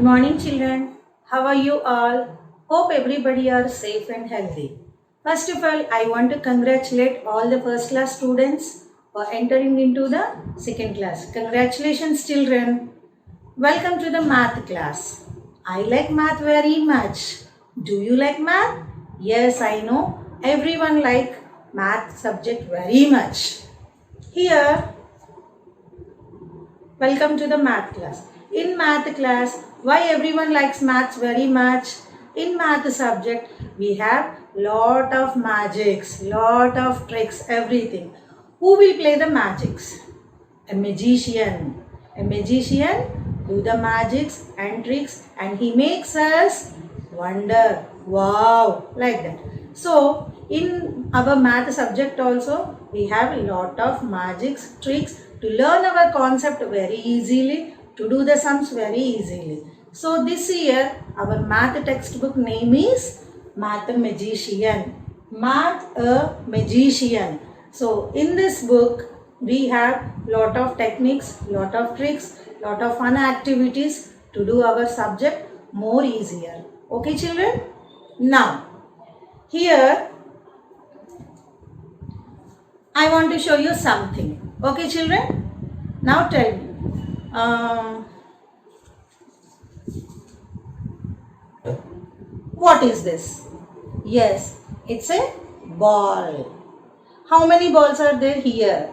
morning, children. How are you all? Hope everybody are safe and healthy. First of all, I want to congratulate all the first class students for entering into the second class. Congratulations, children. Welcome to the math class. I like math very much. Do you like math? Yes, I know. Everyone like math subject very much. Here, welcome to the math class. In math class, why everyone likes maths very much? In math subject, we have lot of magics, lot of tricks, everything. Who will play the magics? A magician. A magician do the magics and tricks and he makes us wonder. Wow, like that. So, in our math subject also, we have a lot of magics, tricks to learn our concept very easily, to do the sums very easily. So, this year, our math textbook name is Math Magician. Math a Magician. So, in this book, we have lot of techniques, lot of tricks, lot of fun activities to do our subject more easier. Okay, children? Now, here I want to show you something. Okay, children? Now tell me. What is this? Yes, it's a ball. How many balls are there here?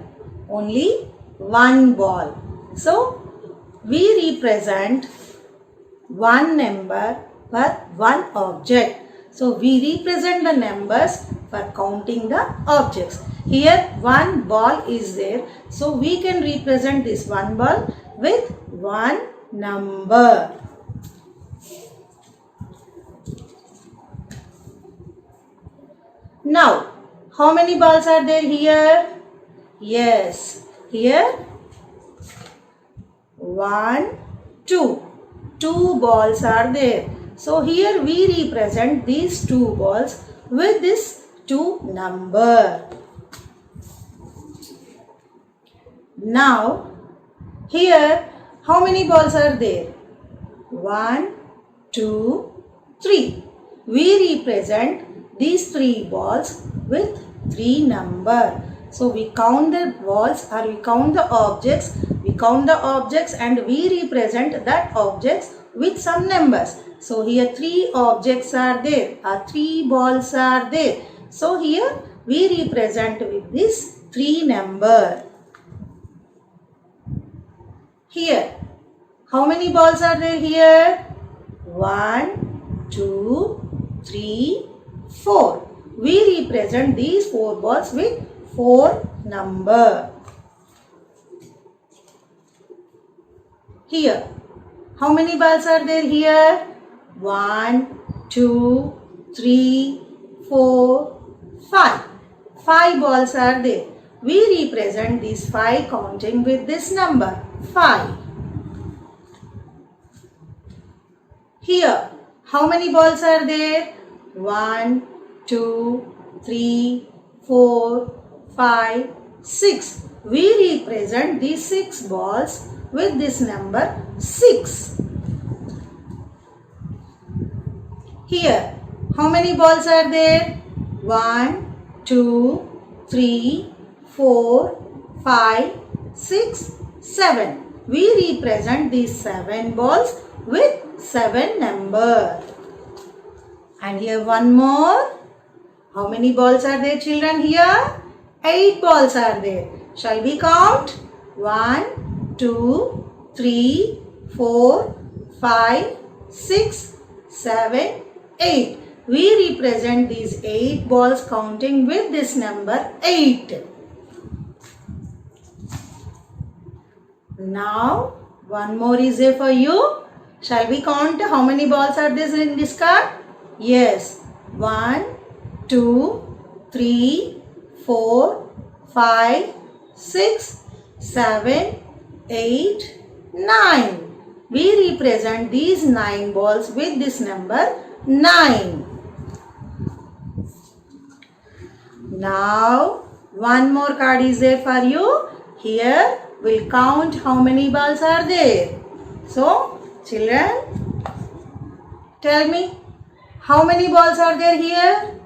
Only one ball. So, we represent one number for one object. So, we represent the numbers for counting the objects. Here, one ball is there. So, we can represent this one ball with one number. Now, how many balls are there here? Yes, here 1, 2. 2 balls are there. So, here we represent these 2 balls with this 2 number. Now, here how many balls are there? 1, 2, 3. We represent these 3 balls with 3 number. So, we count the balls or we count the objects. We count the objects and we represent that objects with some numbers. So, here 3 objects are there or 3 balls are there. So, here we represent with this 3 number. Here, how many balls are there here? 1, 2, 3, 4. We represent these 4 balls with 4 number. Here, how many balls are there here? 1, 2, 3, 4, 5. 5 balls are there. We represent these 5 counting with this number 5. Here, how many balls are there? 1, 2, 3, 4, 5, 6. We represent these 6 balls with this number 6. Here, how many balls are there? 1, 2, 3, 4, 5, 6, 7. We represent these 7 balls with 7 number. And here one more. How many balls are there, children, here? 8 balls are there. Shall we count? 1, 2, 3, 4, 5, 6, 7, 8. We represent these 8 balls counting with this number 8. Now, one more is there for you. Shall we count how many balls are there in this card? Yes. 1, 2, 3, 4, 5, 6, 7, 8, 9. We represent these 9 balls with this number 9. Now, one more card is there for you. Here, we'll count how many balls are there. So, children, Tell me, how many balls are there here?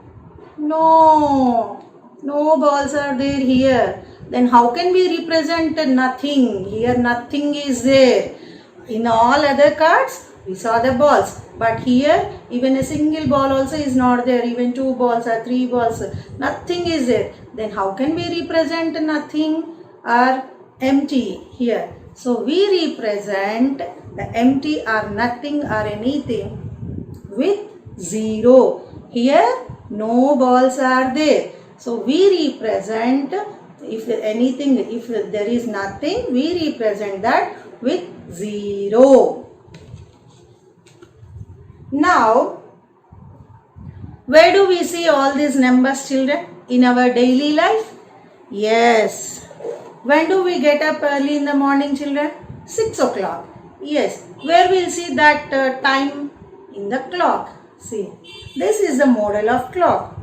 No, no balls are there here. Then how can we represent nothing? Here nothing is there. In all other cards, we saw the balls. But here, even a single ball also is not there. Even 2 balls or 3 balls, nothing is there. Then how can we represent nothing or empty here? So we represent the empty or nothing or anything with 0. Here no balls are there. So we represent, if anything, if there is nothing, we represent that with 0. Now, where do we see all these numbers, children? In our daily life? Yes. When do we get up early in the morning, children? 6 o'clock. Yes. Where we'll see that time? In the clock. See, this is the model of clock.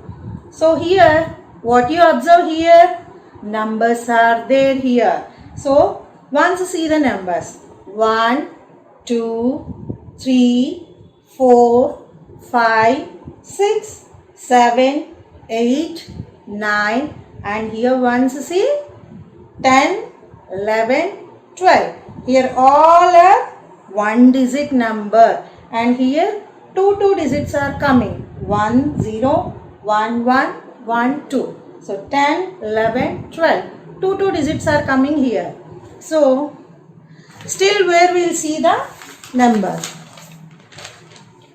So here, what you observe here? Numbers are there here. So, once see the numbers. 1, 2, 3, 4, 5, 6, 7, 8, 9, and here once see 10, 11, 12. Here all are 1 digit number, and here 2 digits are coming. 1, 0, 1, 1, 1, 2. So 10, 11, 12. 2 digits are coming here. So still where we'll see the number.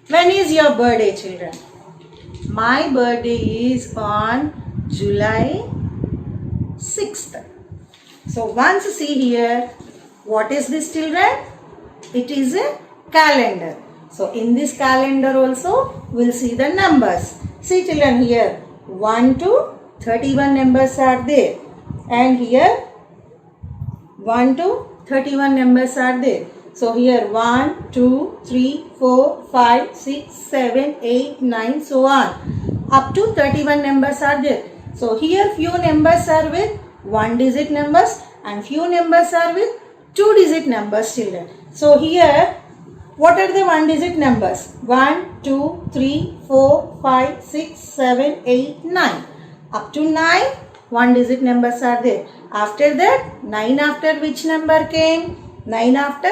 When is your birthday, children? My birthday is on July 6th. So once see here, what is this, children? It is a calendar. So in this calendar also we'll see the numbers. See, children, here 1 to 31 numbers are there, and here 1 to 31 numbers are there. So here 1, 2, 3, 4, 5, 6, 7, 8, 9, so on. Up to 31 numbers are there. So here few numbers are with 1 digit numbers and few numbers are with 2 digit numbers, children. So here, what are the 1 digit numbers? 1, 2, 3, 4, 5, 6, 7, 8, 9. Up to 9, 1 digit numbers are there. After that, 9 after which number came? 9 after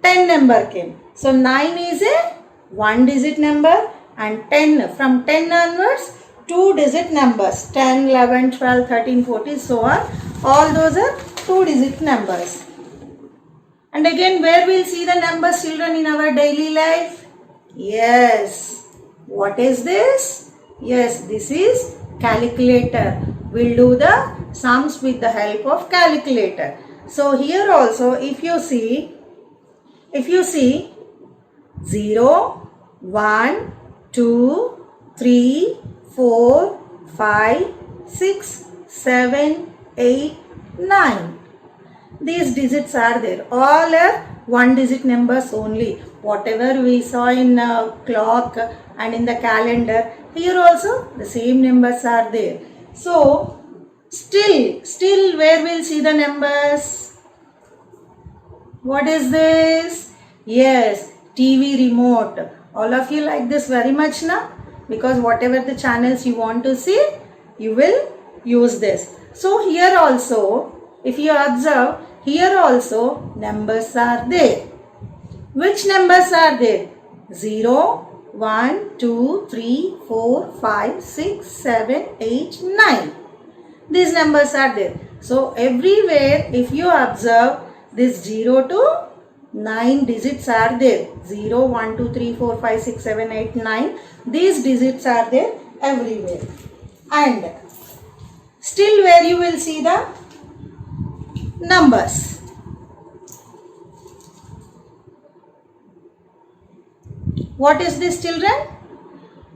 10 number came. So 9 is a 1 digit number, and 10, from 10 onwards, 2 digit numbers. 10, 11, 12, 13, 14, so on. All those are 2 digit numbers. And again, where we'll see the numbers, children, in our daily life? Yes. What is this? Yes, this is calculator. We'll do the sums with the help of calculator. So here also, if you see 0, 1, 2, 3, 4, 5, 6, 7, 8, 9. These digits are there. All are 1 digit numbers only. Whatever we saw in clock and in the calendar, here also the same numbers are there. So still where we'll see the numbers? What is this? Yes, TV remote. All of you like this very much now, because whatever the channels you want to see, you will use this. So here also, if you observe, here also numbers are there. Which numbers are there? 0, 1, 2, 3, 4, 5, 6, 7, 8, 9. These numbers are there. So everywhere if you observe, this 0 to 9 digits are there. 0, 1, 2, 3, 4, 5, 6, 7, 8, 9. These digits are there everywhere. And still where you will see the numbers. What is this, children?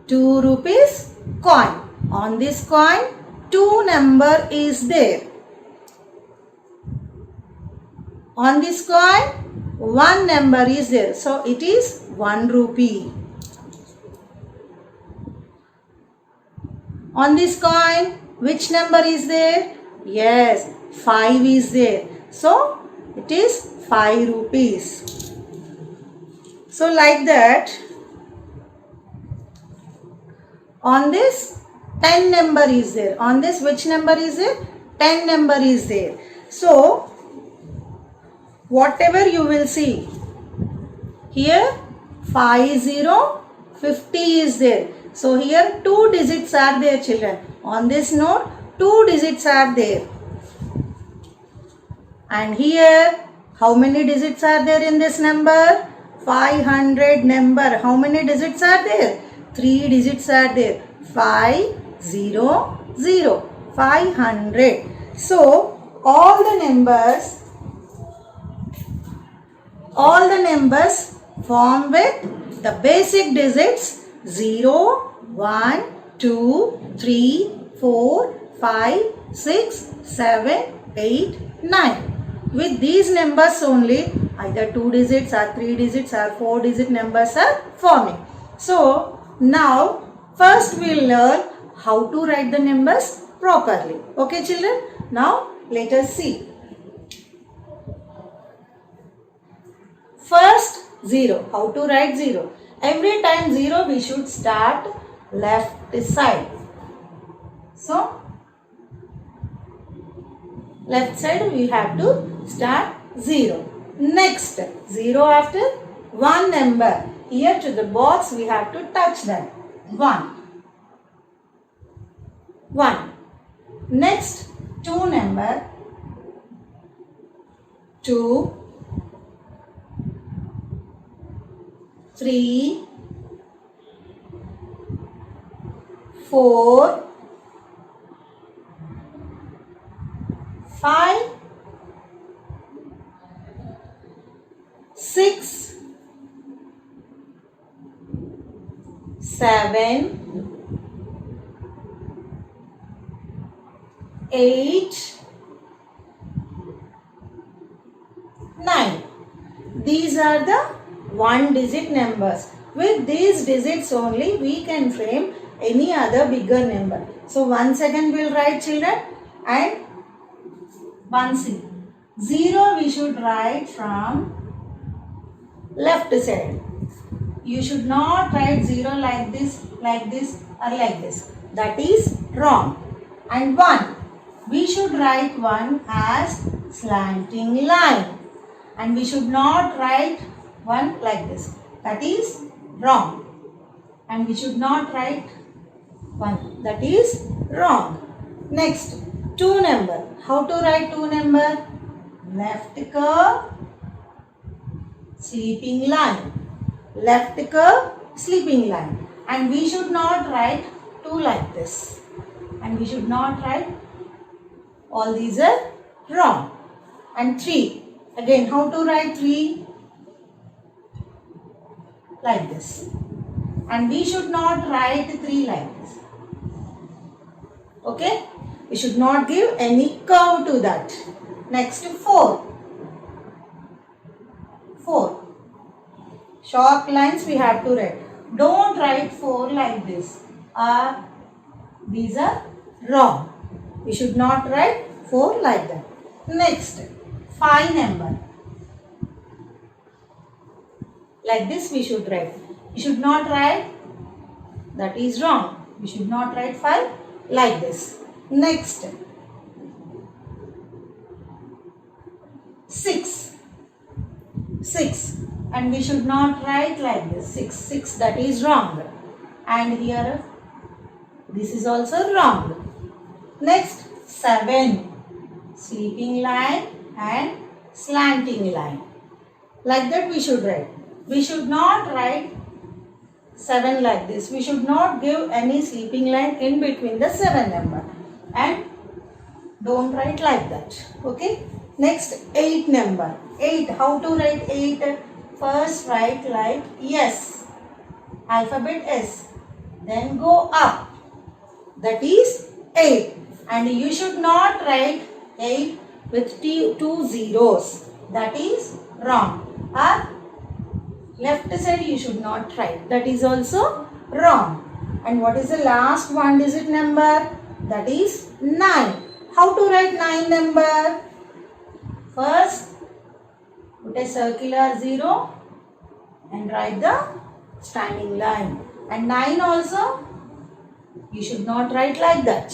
2 rupees coin. On this coin, 2 number is there. On this coin, 1 number is there. So it is 1 rupee. On this coin, which number is there? Yes, 5 is there. So it is 5 rupees. So like that, On this 10 number is there. On this which number is there? 10 number is there. So whatever you will see here 50 is there. So here 2 digits are there, children. On this note 2 digits are there. And here how many digits are there in this number? 500 number. How many digits are there? 3 digits are there. 500. So all the numbers form with the basic digits 0, 1, 2, 3, 4, 5, 6, 7, 8, 9. With these numbers only, either 2 digits or 3 digits or 4 digit numbers are forming. So now first we will learn how to write the numbers properly. Okay children, now let us see. First 0. How to write 0? Every time 0 we should start left side. So left side we have to start 0. Next 0 after 1 number. Here to the box we have to touch that. 1. Next 2 number. 2. 3. 4. 5. 6. 7. 8. 9. These are the 1 digit numbers. With these digits only we can frame any other bigger number. So once again we will write children, and once 0 we should write from left side. You should not write 0 like this or like this. That is wrong. And 1. We should write 1 as slanting line. And we should not write 1 like this. That is wrong. And we should not write 1. That is wrong. Next, 2 number. How to write 2 number? Left curve, sleeping line. Left curve, sleeping line. And we should not write 2 like this. And we should not write, all these are wrong. And 3. Again, how to write 3? Like this. And we should not write 3 like this. Okay? We should not give any curve to that. Next, 4. 4. Sharp lines we have to write. Don't write 4 like this. These are wrong. We should not write 4 like that. Next, 5 number. Like this we should write. We should not write, that is wrong. We should not write 5 like this. Next, 6. 6. And we should not write like this. 6. That is wrong. And here, this is also wrong. Next, 7. Sleeping line and slanting line. Like that we should write. We should not write 7 like this. We should not give any sleeping line in between the 7 number. And don't write like that. Okay. Next, 8 number. 8. How to write 8? First write like S. Alphabet S. Then go up. That is 8. And you should not write 8 with 2 zeros. That is wrong. Left side you should not write. That is also wrong. And what is the last 1 digit number? That is 9. How to write 9 number? First, put a circular 0 and write the standing line. And 9 also You should not write like that.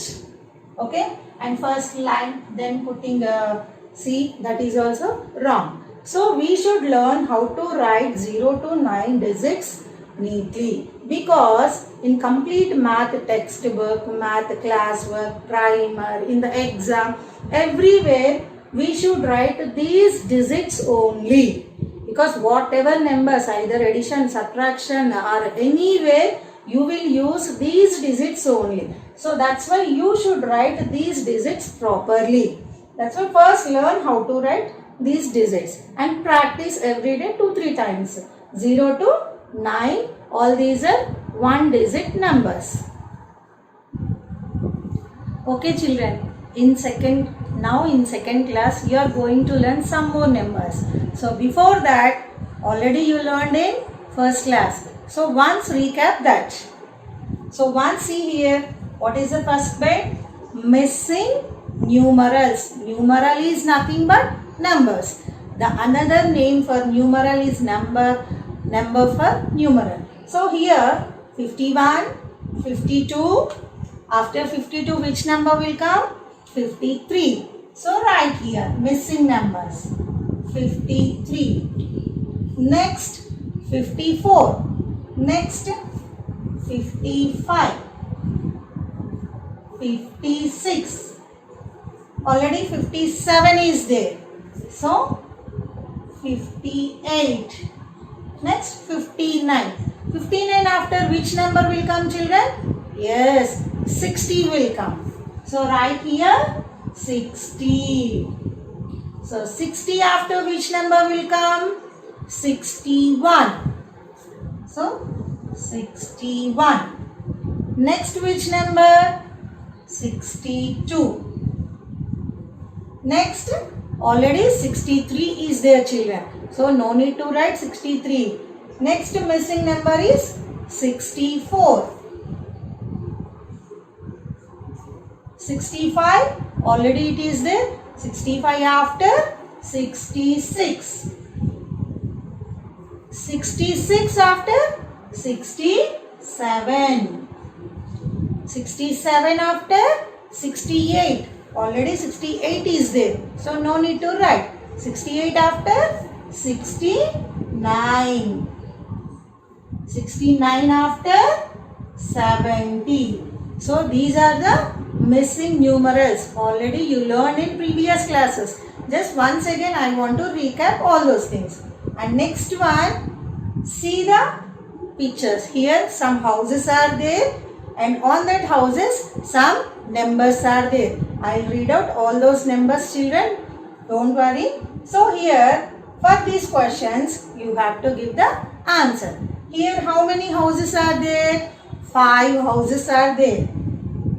Okay, and first line then putting a C, that is also wrong. So we should learn how to write 0 to 9 digits neatly, because in complete math textbook, math classwork, primer, in the exam, everywhere we should write these digits only, because whatever numbers, either addition, subtraction or anywhere, you will use these digits only. So that's why you should write these digits properly. That's why first learn how to write these digits and practice every day 2-3 times. 0 to 9, all these are one digit numbers. Okay children, in second class you are going to learn some more numbers. So before that, already you learned in first class. So once recap that. So once see here, what is the first bit? Missing numerals. Numeral is nothing but numbers. The another name for numeral is number for numeral. So here 51, 52. After 52, which number will come? 53. So write here missing numbers. 53. Next 54. Next 55. 56. Already 57 is there. So 58. Next 59. 59 after which number will come children? Yes, 60 will come. So write here 60. So 60 after which number will come? 61. So 61. Next which number? 62. Next, already 63 is there children. So no need to write 63. Next missing number is 64. 65, already it is there. 65 after 66. 66 after 67. 67 after 68. Already 68 is there. So no need to write. 68 after 69. 69 after 70. So these are the missing numerals. Already you learned in previous classes. Just once again I want to recap all those things. And next one, see the pictures. Here some houses are there, and on that houses some numbers are there. I'll read out all those numbers children. Don't worry. So here for these questions you have to give the answer. Here how many houses are there? 5 houses are there.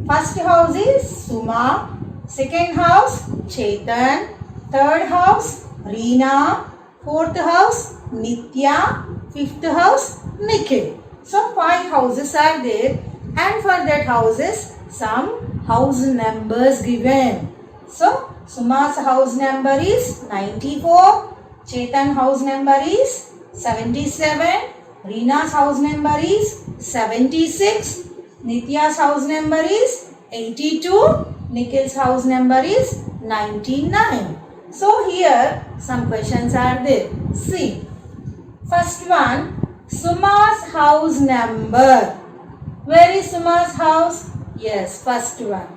First house is Suma. Second house Chetan. Third house Reena. Fourth house Nitya. Fifth house Nikhil. So 5 houses are there, and for that houses some house numbers given. So Suma's house number is 94. Chetan house number is 77. Reena's house number is 76. Nitya's house number is 82. Nikhil's house number is 99. So here some questions are there. See. First one, Suma's house number. Where is Suma's house? Yes, first one.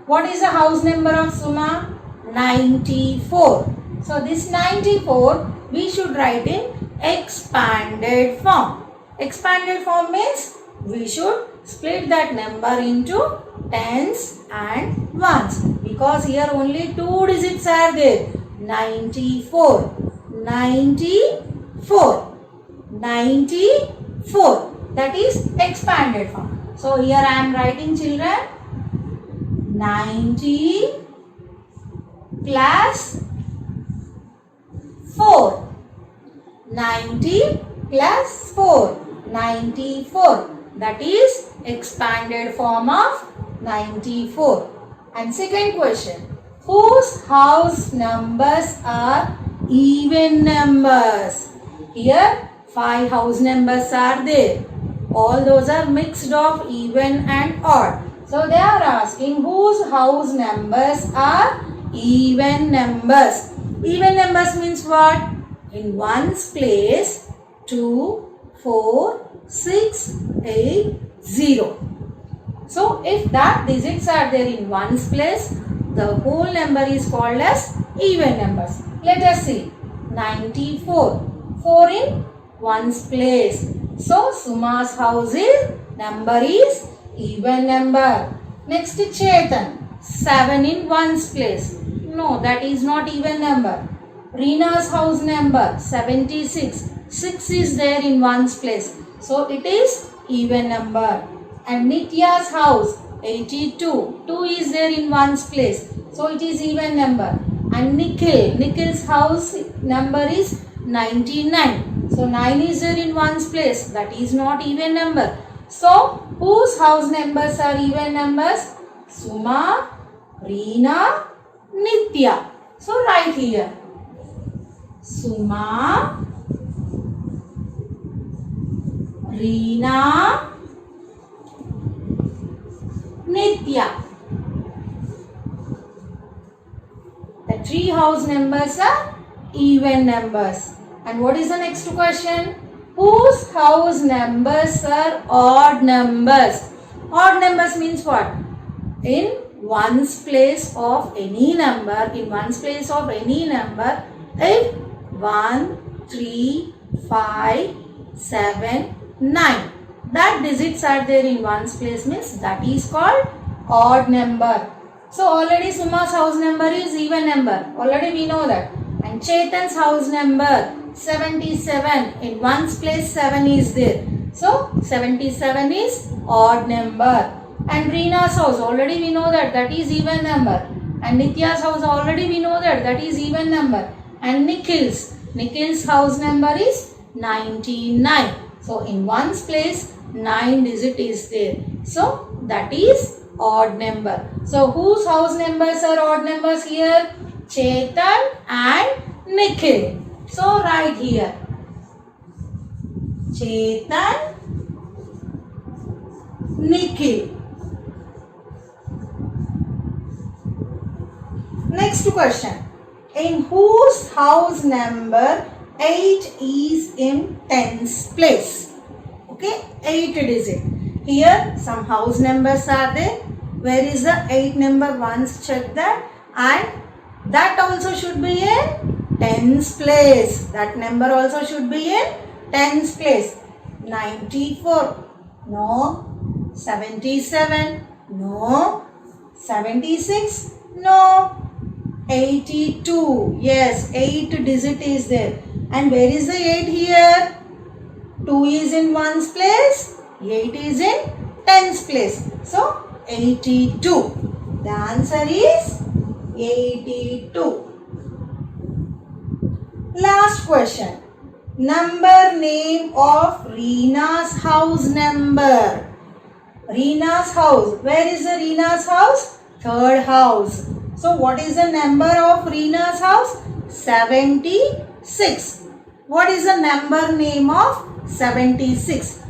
What is the house number of Suma? 94. So this 94 we should write in expanded form. Expanded form means we should split that number into tens and ones, because here only 2 digits are there. 94. 94. 94. That is expanded form. So here I am writing children 90 plus 4. 90 plus 4. 94. That is expanded form of 94. And second question. Whose house numbers are even numbers? Here 5 house numbers are there. All those are mixed of even and odd. So they are asking whose house numbers are even numbers. Even numbers means what? In ones place 2, 4, 6, 8, 0. So if that digits are there in ones place, the whole number is called as even numbers. Let us see. 94. 4 in ones place. So Suma's house number is even number. Next Chetan. 7 in ones place. No, that is not even number. Reena's house number 76. 6 is there in ones place. So it is even number. And Nitya's house 82. 2 is there in ones place. So it is even number. And Nikhil's house number is 99. So 9 is there in ones place. That is not even number. So whose house numbers are even numbers? Suma, Reena, Nitya. So write here. Suma, Reena, Nitya. The three house numbers are even numbers. And what is the next question? Whose house numbers are odd numbers? Odd numbers means what? In ones place of any number, if 1, 3, 5, 7, 9. That digits are there in ones place means that is called odd number. So already Suma's house number is even number. Already we know that. And Chetan's house number 77. In ones place 7 is there. So 77 is odd number. And Reena's house already we know that that is even number. And Nitya's house already we know that that is even number. And Nikhil's house number is 99. So in ones place 9 digit is there. So that is odd number. So whose house numbers are odd numbers here? Chetan and Nikhil. So write here. Chetan, Nikhil. Next question. In whose house number 8 is in tens place? Okay, 8 digit. Here some house numbers are there. Where is the 8 number? Once check that. And that also should be in tens place. That number also should be in tens place. 94. No. 77. No. 76. No. 82. Yes, 8 digit is there. And where is the 8 here? 2 is in ones place. 8 is in tens place. So 82. The answer is 82. Last question. Number name of Reena's house number. Reena's house. Where is the Reena's house? Third house. So what is the number of Reena's house? 76. What is the number name of 76?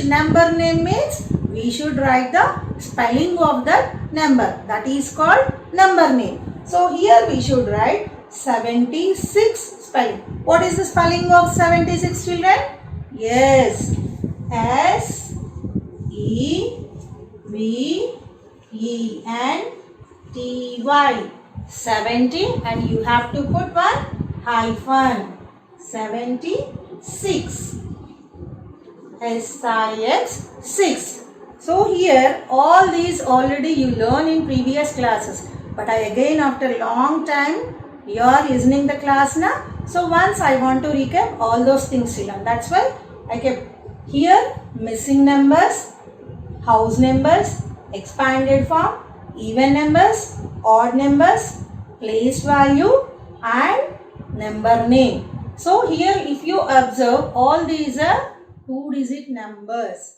Number name means we should write the spelling of that number. That is called number name. So here we should write 76 spelling. What is the spelling of 76, children? Yes. S E V E N T Y. 70, and you have to put one hyphen. 76. SIX 6. So here all these already you learn in previous classes. But again after long time you are listening the class now. So once I want to recap all those things you learn. That's why I kept here missing numbers, house numbers, expanded form, even numbers, odd numbers, place value and number name. So here if you observe all these are 2-digit numbers.